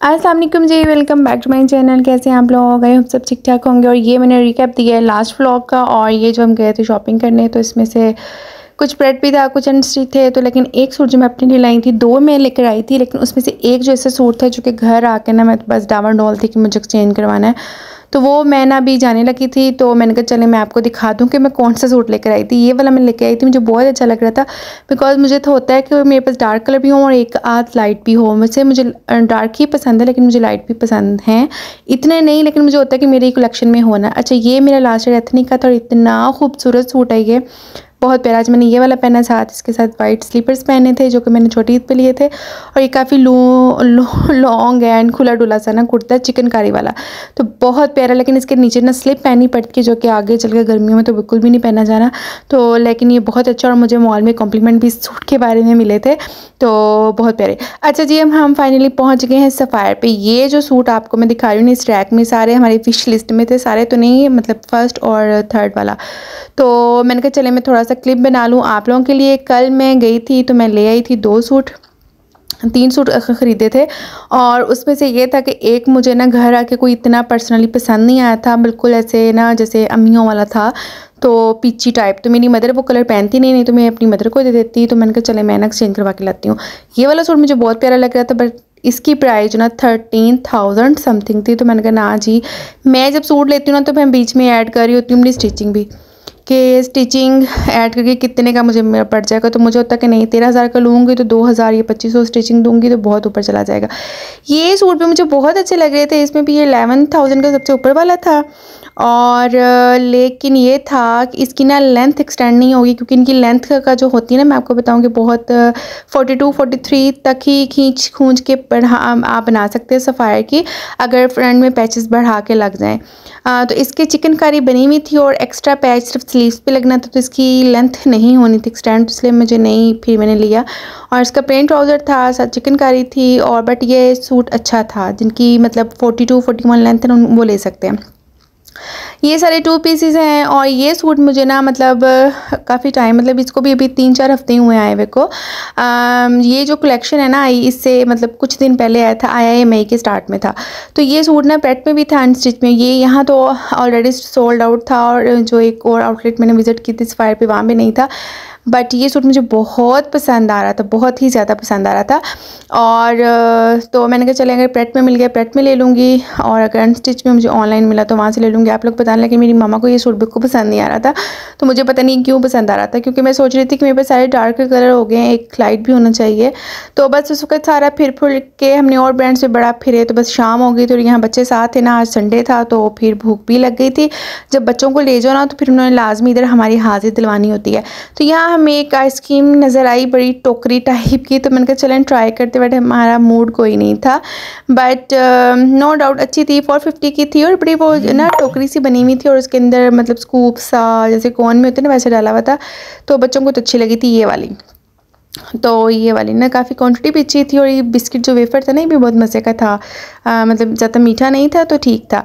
अस्सलाम वालेकुम जी, welcome back to my channel. कैसे हैं आप लोग? गए हम सब ठीक ठाक होंगे। और ये मैंने रिकैप दिया है लास्ट व्लॉग का। और ये जो हम गए थे शॉपिंग करने, तो इसमें से कुछ ब्रेड भी था, कुछ अनस्टिच थे। तो लेकिन एक सूट जो मैं अपने लिए लाई थी, दो मैं लेकर आई थी, लेकिन उसमें से एक जो ऐसा सूट था जो कि घर आके ना मैं बस डामाडोल थी कि मुझे एक्सचेंज करवाना है। तो वो मैं ना अभी जाने लगी थी, तो मैंने कहा चले मैं आपको दिखा दूं कि मैं कौन सा सूट लेकर आई थी। ये वाला मैं लेकर आई थी, मुझे बहुत अच्छा लग रहा था। बिकॉज मुझे तो होता है कि मेरे पास डार्क कलर भी हो और एक आध लाइट भी हो। वैसे मुझे डार्क ही पसंद है, लेकिन मुझे लाइट भी पसंद हैं। इतने नहीं, लेकिन मुझे होता है कि मेरी कलेक्शन में होना। अच्छा, ये मेरा लास्ट ईयर एथनिक का था और इतना खूबसूरत सूट है ये, बहुत प्यारा। आज मैंने ये वाला पहना, साथ इसके साथ वाइट स्लीपर्स पहने थे जो कि मैंने छोटी ईद पे लिए थे। और ये काफ़ी लॉन्ग एंड खुला डुला सा ना कुर्ता, चिकनकारी वाला, तो बहुत प्यारा। लेकिन इसके नीचे ना स्लिप पहनी पड़ती है जो कि आगे चल के गर्मियों में तो बिल्कुल भी नहीं पहना जाना। तो लेकिन ये बहुत अच्छा, और मुझे मॉल में कॉम्प्लीमेंट भी इस सूट के बारे में मिले थे, तो बहुत प्यारे। अच्छा जी, हम फाइनली पहुँच गए हैं सफ़ायर पे। ये जो सूट आपको मैं दिखा रही हूँ इस रैक में, सारे हमारी विश लिस्ट में थे, सारे तो नहीं, मतलब फर्स्ट और थर्ड वाला। तो मैंने कहा चले मैं थोड़ा सा क्लिप बना लूँ आप लोगों के लिए। कल मैं गई थी तो मैं ले आई थी 2 सूट, 3 सूट ख़रीदे थे। और उसमें से ये था कि एक मुझे ना घर आके कोई इतना पर्सनली पसंद नहीं आया था, बिल्कुल ऐसे ना जैसे अम्मियों वाला था, तो पीची टाइप। तो मेरी मदर वो कलर पहनती नहीं तो मैं अपनी मदर को दे देती। तो मैंने कहा चले मैं ना एक्सचेंज करवा के लाती हूँ। ये वाला सूट मुझे बहुत प्यारा लग रहा था, बट इसकी प्राइस जो ना 13,000 समथिंग थी। तो मैंने कहा ना जी, मैं जब सूट लेती हूँ ना तो मैं बीच में ऐड कर रही होती हूँ अपनी स्टिचिंग भी, कि स्टिचिंग ऐड करके कितने का मुझे मेरा पड़ जाएगा। तो मुझे होता कि नहीं, 13,000 का लूँगी तो 2,000 या 2,500 स्टिचिंग दूंगी तो बहुत ऊपर चला जाएगा। ये सूट भी मुझे बहुत अच्छे लग रहे थे। इसमें भी ये 11,000 का सबसे ऊपर वाला था। और लेकिन ये था कि इसकी ना लेंथ एक्सटेंड नहीं होगी, क्योंकि इनकी लेंथ का जो होती है ना, मैं आपको बताऊंगी बहुत 42-43 तक ही खींच खूंच के आप बना सकते हैं सफ़ायर की, अगर फ्रंट में पैचेस बढ़ा के लग जाएं। तो इसकी चिकनकारी बनी हुई थी और एक्स्ट्रा पैच सिर्फ स्लीव्स पे लगना था, तो इसकी लेंथ नहीं होनी थी एक्सटेंड, इसलिए मुझे नहीं, फिर मैंने लिया। और इसका प्लेन ट्राउज़र था, साथ चिकनकारी थी। और बट ये सूट अच्छा था, जिनकी मतलब 42-41 लेंथ है वो ले सकते हैं। ये सारे 2 पीसेस हैं। और ये सूट मुझे ना मतलब काफ़ी टाइम, मतलब इसको भी अभी 3-4 हफ्ते ही हुए आए हुए को। ये जो कलेक्शन है ना आई, इससे मतलब कुछ दिन पहले आया था, आया ये मई के स्टार्ट में था। तो ये सूट ना पेट में भी था, अनस्टिच में। ये यहाँ तो ऑलरेडी सोल्ड आउट था, और जो एक और आउटलेट मैंने विज़िट की थी सफ़ायर पे, वहाँ भी नहीं था। बट ये सूट मुझे बहुत पसंद आ रहा था, बहुत ही ज़्यादा पसंद आ रहा था। और तो मैंने कहा चले अगर प्रेट में मिल गया प्रेट में ले लूँगी, और अगर अनस्टिच में मुझे ऑनलाइन मिला तो वहाँ से ले लूँगी। आप लोग पता नहीं, लेकिन मेरी मामा को ये सूट बिल्कुल पसंद नहीं आ रहा था। तो मुझे पता नहीं क्यों पसंद आ रहा था, क्योंकि मैं सोच रही थी कि मेरे पास सारे डार्क कलर हो गए हैं, एक लाइट भी होना चाहिए। तो बस उस वक्त सारा फिर के हमने और ब्रांड से बड़ा फिरे, तो बस शाम हो गई। तो यहाँ बच्चे साथ थे ना, आज संडे था, तो फिर भूख भी लग गई थी। जब बच्चों को ले जाओ ना, तो फिर उन्होंने लाजमी इधर हमारी हाजिर दिलवानी होती है। तो यहाँ हमें एक आइसक्रीम नज़र आई, बड़ी टोकरी टाइप की। तो मैंने कहा चलें ट्राई करते, बट हमारा मूड कोई नहीं था। बट नो डाउट अच्छी थी, 450 की थी, और बड़ी वो ना टोकरी सी बनी हुई थी, और उसके अंदर मतलब स्कूप सा जैसे कौन में होते हैं ना, वैसे डाला हुआ था। तो बच्चों को तो अच्छी लगी थी ये वाली। तो ये वाली ना काफ़ी क्वांटिटी भी अच्छी थी। और ये बिस्किट जो वेफर था ना, ये भी बहुत मज़े का था, मतलब ज़्यादा मीठा नहीं था, तो ठीक था।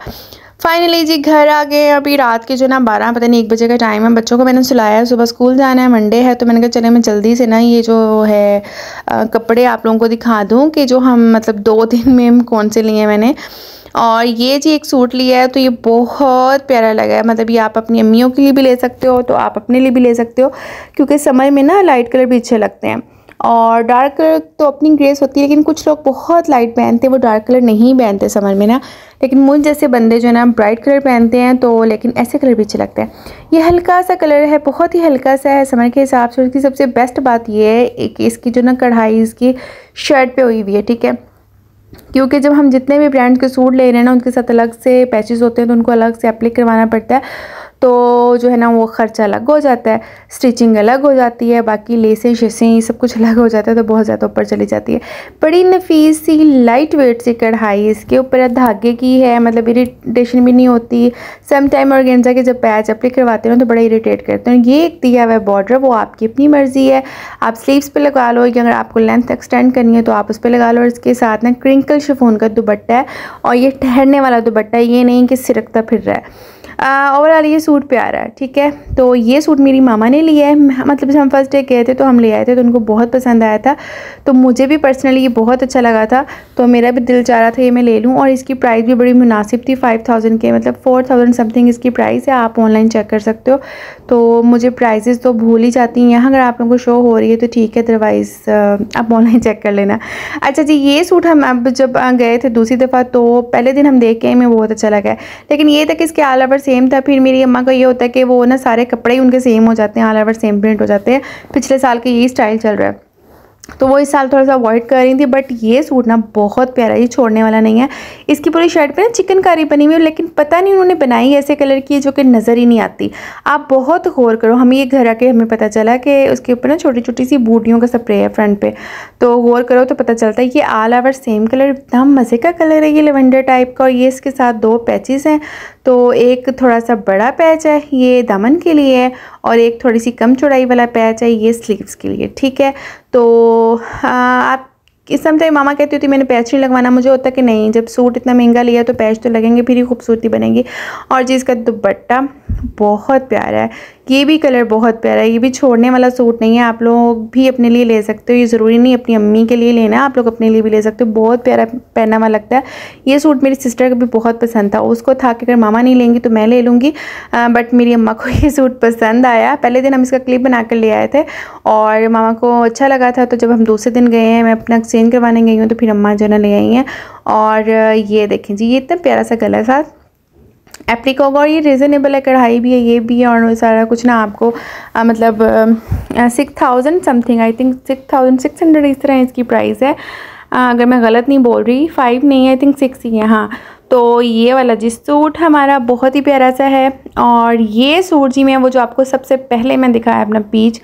फाइनली जी घर आ गए। अभी रात के जो ना 12 पता नहीं 1 बजे का टाइम है। बच्चों को मैंने सुलाया, सुबह स्कूल जाना है, मंडे है। तो मैंने कहा चले मैं जल्दी से ना ये जो है कपड़े आप लोगों को दिखा दूँ कि जो हम मतलब 2 दिन में कौन से लिए मैंने। और ये जी एक सूट लिया है, तो ये बहुत प्यारा लगा है। मतलब ये आप अपनी अम्मियों के लिए भी ले सकते हो, तो आप अपने लिए भी ले सकते हो, क्योंकि समर में ना लाइट कलर भी अच्छे लगते हैं। और डार्क कलर तो अपनी ग्रेस होती है, लेकिन कुछ लोग बहुत लाइट पहनते हैं, वो डार्क कलर नहीं पहनते समर में ना। लेकिन मुझ जैसे बंदे जो है ना ब्राइट कलर पहनते हैं, तो लेकिन ऐसे कलर भी अच्छे लगते हैं। ये हल्का सा कलर है, बहुत ही हल्का सा है समर के हिसाब से। उसकी सबसे बेस्ट बात ये है कि इसकी जो ना कढ़ाई इसकी शर्ट पे हुई हुई है, ठीक है। क्योंकि जब हम जितने भी ब्रांड के सूट ले रहे हैं ना, उनके साथ अलग से पैचेस होते हैं, तो उनको अलग से एप्लिक करवाना पड़ता है। तो जो है ना वो ख़र्चा अलग हो जाता है, स्टिचिंग अलग हो जाती है, बाकी लेसें शेसें सब कुछ अलग हो जाता है, तो बहुत ज़्यादा ऊपर चली जाती है। बड़ी नफीस सी लाइट वेट सी कढ़ाई इसके ऊपर धागे की है, मतलब इरिटेशन भी नहीं होती। सम टाइम ऑर्गेन्जा के जब पैच अप्लाई करवाते हैं तो बड़ा इरिटेट करते हैं। ये एक दिया हुआ है बॉर्डर, वो आपकी अपनी मर्ज़ी है, आप स्लीव्स पे लगा लो, या अगर आपको लेंथ एक्सटेंड करनी है तो आप उस पर लगा लो। और इसके साथ ना क्रिंकल शिफॉन का दुपट्टा है, और ये ठहरने वाला दुपट्टा है, ये नहीं कि सिरकता फिर रहा है। ओवरऑल ये सूट प्यारा है, ठीक है। तो ये सूट मेरी मामा ने लिया है, मतलब जब हम फर्स्ट डे गए थे तो हम ले आए थे, तो उनको बहुत पसंद आया था। तो मुझे भी पर्सनली ये बहुत अच्छा लगा था, तो मेरा भी दिल चाह रहा था ये मैं ले लूँ। और इसकी प्राइस भी बड़ी मुनासिब थी, 5000 के, मतलब 4000 समथिंग इसकी प्राइस है। आप ऑनलाइन चेक कर सकते हो। तो मुझे प्राइसेस तो भूल ही जाती हैं यहाँ, अगर आप लोगों को शो हो रही है तो ठीक है, अदरवाइज़ आप ऑनलाइन चेक कर लेना। अच्छा जी, ये सूट हम अब जब गए थे दूसरी दफ़ा, तो पहले दिन हम देख के हमें बहुत अच्छा लगा है, लेकिन ये था कि इसके ऑल ओवर सेम था। फिर मेरी अम्मा को ये होता है कि वो ना सारे कपड़े ही उनके सेम हो जाते हैं, ऑल ओवर सेम प्रिंट हो जाते हैं। पिछले साल के यही स्टाइल चल रहा है, तो वो इस साल थोड़ा सा अवॉइड कर रही थी। बट ये सूट ना बहुत प्यारा, ये छोड़ने वाला नहीं है। इसकी पूरी शर्ट पे ना चिकनकारी बनी हुई है, लेकिन पता नहीं उन्होंने बनाई ऐसे कलर की जो कि नज़र ही नहीं आती। आप बहुत गौर करो, हमें ये घर आके हमें पता चला कि उसके ऊपर ना छोटी छोटी सी बूटियों का स्प्रे है फ्रंट पे, तो गौर करो तो पता चलता है। ये ऑल ओवर सेम कलर, इतना मज़े का कलर है ये, लेवेंडर टाइप का। और ये इसके साथ 2 पैचेस हैं, तो एक थोड़ा सा बड़ा पैच है ये दामन के लिए है, और एक थोड़ी सी कम चौड़ाई वाला पैच है ये स्लीव्स के लिए, ठीक है। तो आप इस समटाइम मामा कहती होती मैंने पैच नहीं लगवाना, मुझे होता कि नहीं, जब सूट इतना महंगा लिया तो पैच तो लगेंगे, फिर ही खूबसूरती बनेगी। और जी इसका दुपट्टा बहुत प्यारा है, ये भी कलर बहुत प्यारा है, ये भी छोड़ने वाला सूट नहीं है। आप लोग भी अपने लिए ले सकते हो, ये ज़रूरी नहीं अपनी अम्मी के लिए लेना है, आप लोग अपने लिए भी ले सकते हो। बहुत प्यारा पहना हुआ लगता है। ये सूट मेरी सिस्टर को भी बहुत पसंद था, उसको था कि अगर मामा नहीं लेंगी तो मैं ले लूँगी, बट मेरी अम्मा को ये सूट पसंद आया। पहले दिन हम इसका क्लिप बना कर ले आए थे और मामा को अच्छा लगा था, तो जब हम दूसरे दिन गए हैं, मैं अपना एक्सचेंज करवाने गई हूँ, तो फिर अम्मा जो है ना ले आई हैं। और ये देखें जी, ये इतना प्यारा सा गला था एप्रिक होगा, और ये रिजनेबल है, कढ़ाई भी है, ये भी है, और सारा कुछ ना आपको मतलब 6000 समथिंग, आई थिंक 6600 इस तरह इसकी प्राइस है, अगर मैं गलत नहीं बोल रही। 5 नहीं है, आई थिंक 6 ही है, हाँ। तो ये वाला जी सूट हमारा बहुत ही प्यारा सा है। और ये सूट जी मैं वो जो आपको सबसे पहले मैं दिखाया अपना पीच,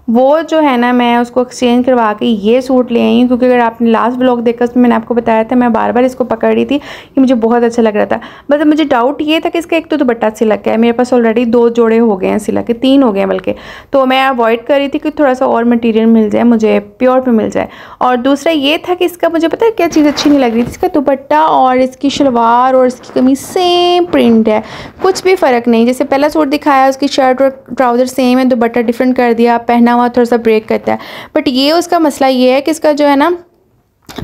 वो जो है ना मैं उसको एक्सचेंज करवा के ये सूट ले आई हूँ, क्योंकि अगर आपने लास्ट ब्लॉग देखा उसमें मैंने आपको बताया था, मैं बार बार इसको पकड़ रही थी कि मुझे बहुत अच्छा लग रहा था। मतलब मुझे डाउट ये था कि इसका एक तो दुपट्टा सिलक है, मेरे पास ऑलरेडी 2 जोड़े हो गए हैं सिला के, 3 हो गए हैं बल्कि, तो मैं अवॉइड कर रही थी कि थोड़ा सा और मटीरियल मिल जाए मुझे, प्योर पे मिल जाए। और दूसरा ये था कि इसका मुझे पता है क्या चीज़ अच्छी नहीं लग रही थी, इसका दुपट्टा और इसकी शलवार और इसकी कमीज सेम प्रिंट है, कुछ भी फ़र्क नहीं। जैसे पहला सूट दिखाया उसकी शर्ट और ट्राउज़र सेम है, दुपट्टा डिफरेंट कर दिया, पहना हुआ थोड़ा सा ब्रेक करता है। बट ये उसका मसला ये है कि इसका जो है ना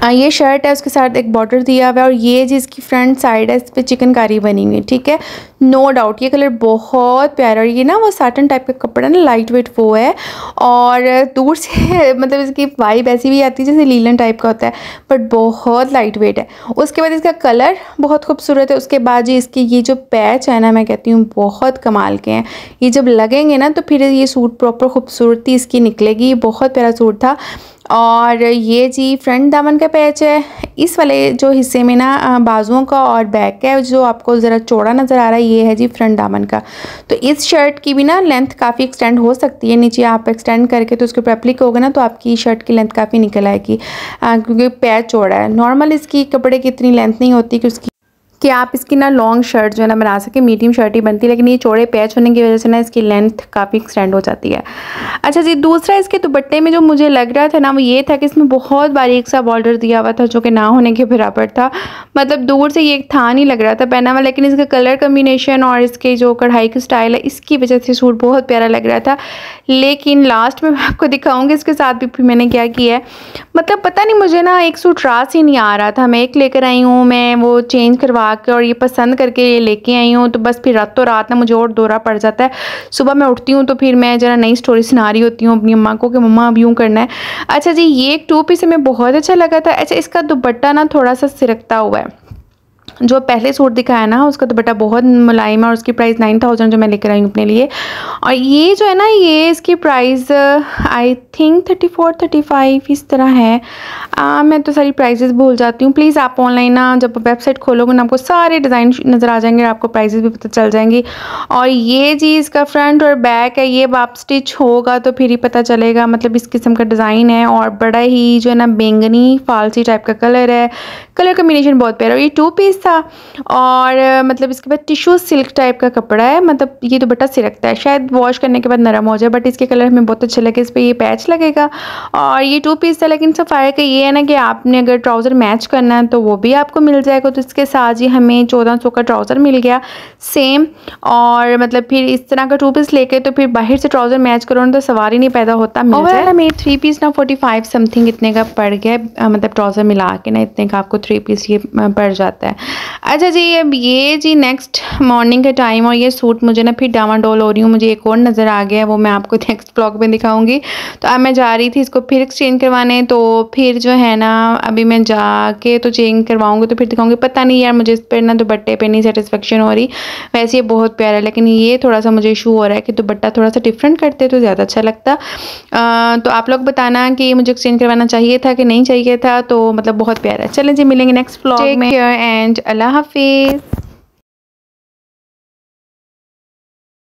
ये शर्ट है उसके साथ एक बॉर्डर दिया हुआ है, और ये जिसकी फ्रंट साइड है इस पर चिकनकारी बनी हुई है, ठीक है। नो डाउट ये कलर बहुत प्यारा, और ये ना वो साटन टाइप का कपड़ा ना, लाइट वेट वो है, और दूर से मतलब इसकी वाइब ऐसी भी आती है जैसे लीलन टाइप का होता है, बट बहुत लाइट वेट है। उसके बाद इसका कलर बहुत खूबसूरत है। उसके बाद जी इसके ये जो पैच है ना, मैं कहती हूँ बहुत कमाल के हैं, ये जब लगेंगे ना तो फिर ये सूट प्रॉपर खूबसूरती इसकी निकलेगी। बहुत प्यारा सूट था। और ये जी फ्रंट दामन का पैच है, इस वाले जो हिस्से में ना बाजुओं का और बैक का है जो आपको ज़रा चौड़ा नज़र आ रहा है, ये है जी फ्रंट दामन का। तो इस शर्ट की भी ना लेंथ काफ़ी एक्सटेंड हो सकती है, नीचे आप एक्सटेंड करके तो उसके ऊपर एप्लिक होगा ना तो आपकी शर्ट की लेंथ काफ़ी निकल आएगी, क्योंकि पैच चौड़ा है। नॉर्मल इसकी कपड़े की इतनी लेंथ नहीं होती कि आप इसकी ना लॉन्ग शर्ट जो है ना बना सके, मीडियम शर्ट ही बनती है, लेकिन ये चौड़े पैच होने की वजह से ना इसकी लेंथ काफ़ी एक्सटेंड हो जाती है। अच्छा जी, दूसरा इसके दुपट्टे में जो मुझे लग रहा था ना वो ये था कि इसमें बहुत बारीक सा बॉर्डर दिया हुआ था जो कि ना होने के बराबर था, मतलब दूर से ये था नहीं लग रहा था पहना हुआ, लेकिन इसका कलर कम्बिनेशन और इसके जो कढ़ाई की स्टाइल है इसकी वजह से सूट बहुत प्यारा लग रहा था। लेकिन लास्ट में मैं आपको दिखाऊंगी इसके साथ भी फिर मैंने क्या किया है, मतलब पता नहीं मुझे ना एक सूट रास ही नहीं आ रहा था। मैं एक लेकर आई हूँ, मैं वो चेंज करवा के और ये पसंद करके ये लेके आई हूँ, तो बस फिर रातों रात ना मुझे और दौरा पड़ जाता है। सुबह मैं उठती हूँ तो फिर मैं ज़रा नई स्टोरी सुना रही होती हूँ अपनी अम्मा को कि मम्मा अब यूँ करना है। अच्छा जी, ये एक 2 पीस हमें बहुत अच्छा लगा था। अच्छा, इसका दुपट्टा ना थोड़ा सा सिरकता हुआ है, जो पहले सूट दिखाया ना उसका दुपट्टा बहुत मुलायम है और उसकी प्राइस 9000 जो मैं लेकर आई हूँ अपने लिए। और ये जो है ना ये इसकी प्राइस आई थिंक 34-35 इस तरह है। मैं तो सारी प्राइसेस भूल जाती हूँ। प्लीज़ आप ऑनलाइन ना जब वेबसाइट खोलोगे ना आपको सारे डिज़ाइन नज़र आ जाएंगे, आपको प्राइसेस भी पता चल जाएंगी। और ये जी इसका फ्रंट और बैक है, ये वाप स्टिच होगा तो फिर ही पता चलेगा, मतलब इस किस्म का डिज़ाइन है और बड़ा ही जो है ना बैंगनी फालसी टाइप का कलर है, कलर कम्बिनेशन बहुत प्यारा। ये 2 पीस था और मतलब इसके बाद टिश्यू सिल्क टाइप का कपड़ा है, मतलब ये दुपट्टा सिरकता है, शायद वॉश करने के बाद नरम हो जाए, बट इसके कलर हमें बहुत अच्छे लगे। इस पर ये पैच लगेगा और ये 2 पीस था। लेकिन सफ़ायर का ये है ना कि आपने अगर ट्राउज़र मैच करना है तो वो भी आपको मिल जाएगा। तो इसके साथ ही हमें 1400 का ट्राउज़र मिल गया सेम। और मतलब फिर इस तरह का 2 पीस लेके तो फिर बाहर से ट्राउज़र मैच करो तो सवाल ही नहीं पैदा होता। ओवरऑल हमें 3 पीस ना 45 समथिंग इतने का पड़ गया, मतलब ट्राउज़र मिला के ना इतने का आपको 3 पीस ये पड़ जाता है। अच्छा जी, अब ये जी नेक्स्ट मॉर्निंग का टाइम और ये सूट मुझे ना फिर डामाडोल हो रही हूँ, मुझे एक और नज़र आ गया, वो मैं आपको नेक्स्ट ब्लॉग में दिखाऊंगी। तो अब मैं जा रही थी इसको फिर एक्सचेंज करवाने, तो फिर जो है ना अभी मैं जाके तो चेंज करवाऊंगी तो फिर दिखाऊंगी। पता नहीं यार मुझे इस पर ना दुपट्टे पे नहीं सेटिस्फेक्शन हो रही। वैसे ये बहुत प्यारा है लेकिन ये थोड़ा सा मुझे इशू हो रहा है कि दुपट्टा थोड़ा सा डिफरेंट करते तो ज़्यादा अच्छा लगता। तो आप लोग बताना कि मुझे एक्सचेंज करवाना चाहिए था कि नहीं चाहिए था। तो मतलब बहुत प्यारा है। चलें जी, मिलेंगे नेक्स्ट ब्लॉग में। टेक केयर एंड अल्लाह हाफिज़।